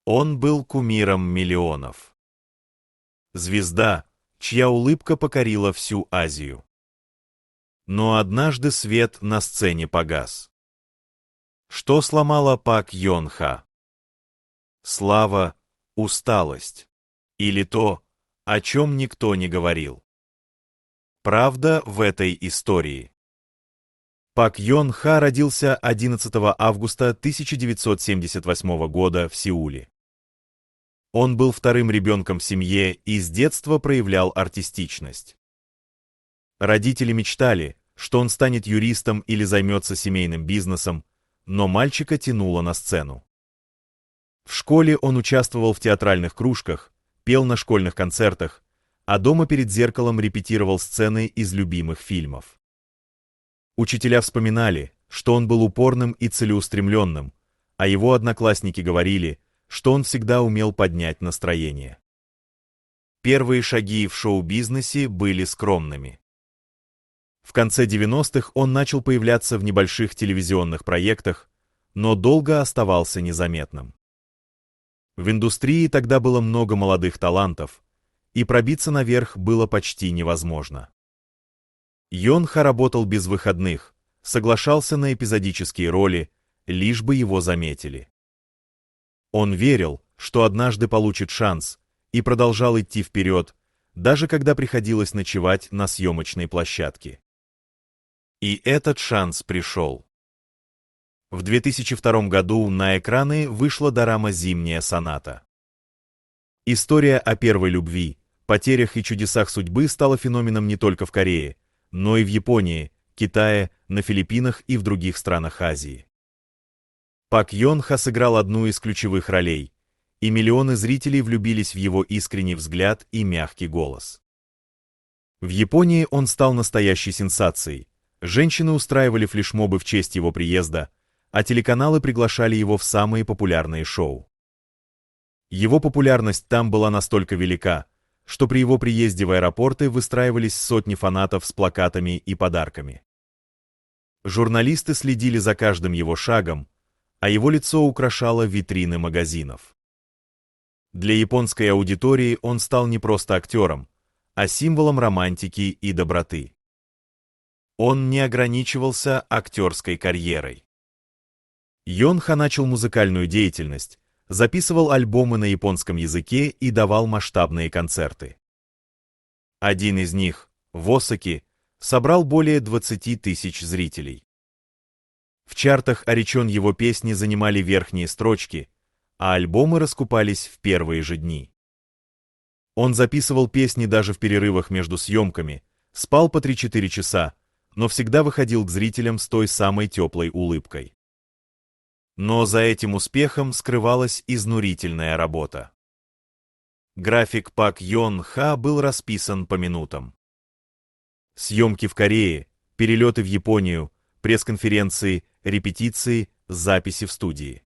Он был кумиром миллионов. Звезда, чья улыбка покорила всю Азию. Но однажды свет на сцене погас. Что сломало Пак Йон Ха? Слава, усталость. Или то, о чем никто не говорил. Правда в этой истории. Пак Йон Ха родился 11 августа 1978 года в Сеуле. Он был вторым ребенком в семье и с детства проявлял артистичность. Родители мечтали, что он станет юристом или займется семейным бизнесом, но мальчика тянуло на сцену. В школе он участвовал в театральных кружках, пел на школьных концертах, а дома перед зеркалом репетировал сцены из любимых фильмов. Учителя вспоминали, что он был упорным и целеустремленным, а его одноклассники говорили, что он всегда умел поднять настроение. Первые шаги в шоу-бизнесе были скромными. В конце 90-х он начал появляться в небольших телевизионных проектах, но долго оставался незаметным. В индустрии тогда было много молодых талантов, и пробиться наверх было почти невозможно. Йон Ха работал без выходных, соглашался на эпизодические роли, лишь бы его заметили. Он верил, что однажды получит шанс, и продолжал идти вперед, даже когда приходилось ночевать на съемочной площадке. И этот шанс пришел. В 2002 году на экраны вышла дорама «Зимняя соната». История о первой любви, потерях и чудесах судьбы стала феноменом не только в Корее, но и в Японии, Китае, на Филиппинах и в других странах Азии. Пак Йон Ха сыграл одну из ключевых ролей, и миллионы зрителей влюбились в его искренний взгляд и мягкий голос. В Японии он стал настоящей сенсацией. Женщины устраивали флешмобы в честь его приезда, а телеканалы приглашали его в самые популярные шоу. Его популярность там была настолько велика, что при его приезде в аэропорты выстраивались сотни фанатов с плакатами и подарками. Журналисты следили за каждым его шагом, а его лицо украшало витрины магазинов. Для японской аудитории он стал не просто актером, а символом романтики и доброты. Он не ограничивался актерской карьерой. Йон Ха начал музыкальную деятельность, записывал альбомы на японском языке и давал масштабные концерты. Один из них, в Осаке, собрал более 20 тысяч зрителей. В чартах «Оречен» его песни занимали верхние строчки, а альбомы раскупались в первые же дни. Он записывал песни даже в перерывах между съемками, спал по 3-4 часа, но всегда выходил к зрителям с той самой теплой улыбкой. Но за этим успехом скрывалась изнурительная работа. График Пак Йон Ха был расписан по минутам. Съемки в Корее, перелеты в Японию, пресс-конференции, репетиции, записи в студии.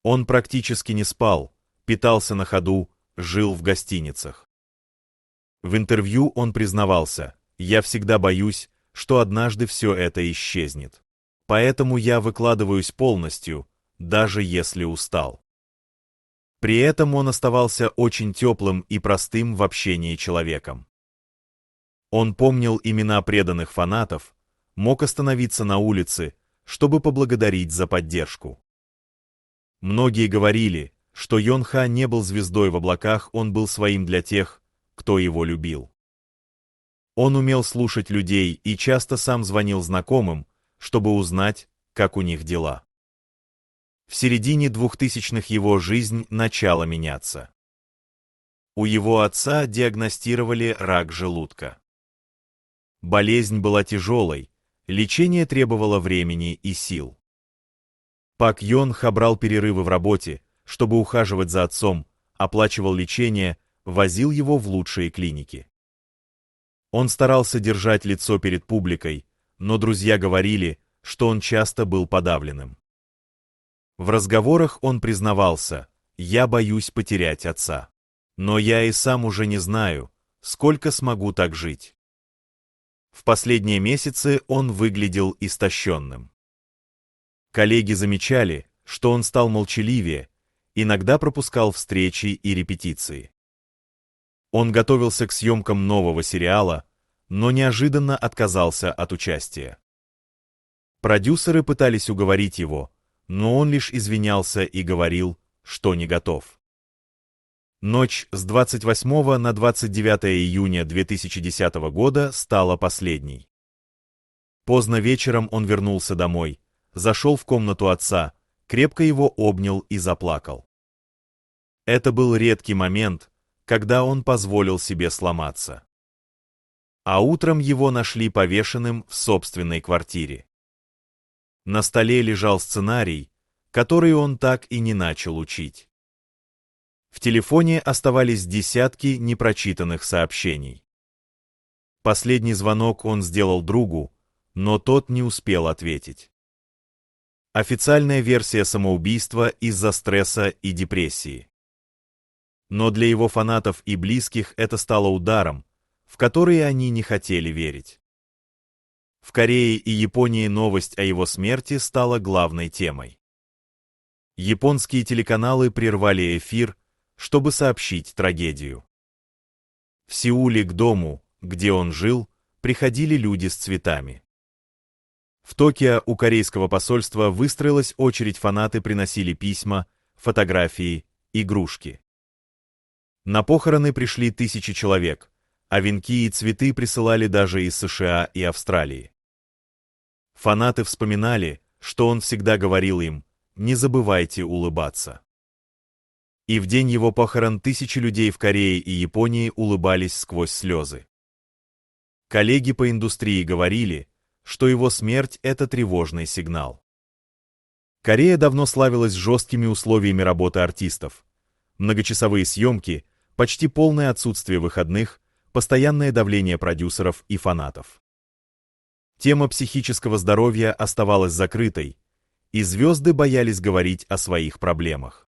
Он практически не спал, питался на ходу, жил в гостиницах. В интервью он признавался: «Я всегда боюсь, что однажды все это исчезнет. Поэтому я выкладываюсь полностью, даже если устал». При этом он оставался очень теплым и простым в общении человеком. Он помнил имена преданных фанатов, мог остановиться на улице, чтобы поблагодарить за поддержку. Многие говорили, что Йон Ха не был звездой в облаках, он был своим для тех, кто его любил. Он умел слушать людей и часто сам звонил знакомым, чтобы узнать, как у них дела. В середине 2000-х его жизнь начала меняться. У его отца диагностировали рак желудка. Болезнь была тяжелой, лечение требовало времени и сил. Пак Йон Ха брал перерывы в работе, чтобы ухаживать за отцом, оплачивал лечение, возил его в лучшие клиники. Он старался держать лицо перед публикой, но друзья говорили, что он часто был подавленным. В разговорах он признавался: «Я боюсь потерять отца. Но я и сам уже не знаю, сколько смогу так жить». В последние месяцы он выглядел истощенным. Коллеги замечали, что он стал молчаливее, иногда пропускал встречи и репетиции. Он готовился к съемкам нового сериала, но неожиданно отказался от участия. Продюсеры пытались уговорить его, но он лишь извинялся и говорил, что не готов. Ночь с 28 на 29 июня 2010 года стала последней. Поздно вечером он вернулся домой, зашел в комнату отца, крепко его обнял и заплакал. Это был редкий момент, когда он позволил себе сломаться. А утром его нашли повешенным в собственной квартире. На столе лежал сценарий, который он так и не начал учить. В телефоне оставались десятки непрочитанных сообщений. Последний звонок он сделал другу, но тот не успел ответить. Официальная версия самоубийства из-за стресса и депрессии. Но для его фанатов и близких это стало ударом, в который они не хотели верить. В Корее и Японии новость о его смерти стала главной темой. Японские телеканалы прервали эфир, чтобы сообщить трагедию. В Сеуле к дому, где он жил, приходили люди с цветами. В Токио у корейского посольства выстроилась очередь, фанаты приносили письма, фотографии, игрушки. На похороны пришли тысячи человек, а венки и цветы присылали даже из США и Австралии. Фанаты вспоминали, что он всегда говорил им: «Не забывайте улыбаться». И в день его похорон тысячи людей в Корее и Японии улыбались сквозь слезы. Коллеги по индустрии говорили, что его смерть — это тревожный сигнал. Корея давно славилась жесткими условиями работы артистов. Многочасовые съемки, почти полное отсутствие выходных, постоянное давление продюсеров и фанатов. Тема психического здоровья оставалась закрытой, и звезды боялись говорить о своих проблемах.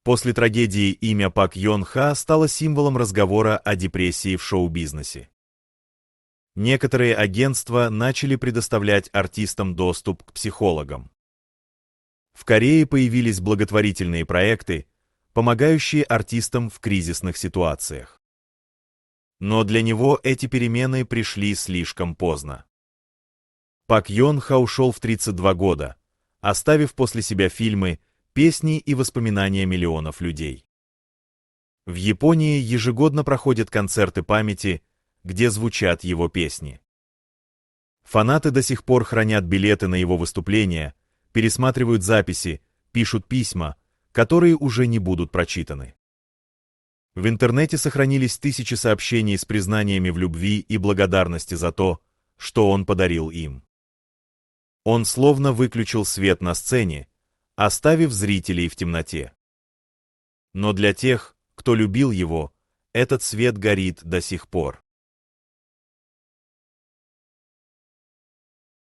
После трагедии имя Пак Йон Ха стало символом разговора о депрессии в шоу-бизнесе. Некоторые агентства начали предоставлять артистам доступ к психологам. В Корее появились благотворительные проекты, помогающие артистам в кризисных ситуациях. Но для него эти перемены пришли слишком поздно. Пак Йон Ха ушел в 32 года, оставив после себя фильмы, песни и воспоминания миллионов людей. В Японии ежегодно проходят концерты памяти, где звучат его песни. Фанаты до сих пор хранят билеты на его выступления, пересматривают записи, пишут письма, которые уже не будут прочитаны. В интернете сохранились тысячи сообщений с признаниями в любви и благодарности за то, что он подарил им. Он словно выключил свет на сцене, оставив зрителей в темноте. Но для тех, кто любил его, этот свет горит до сих пор.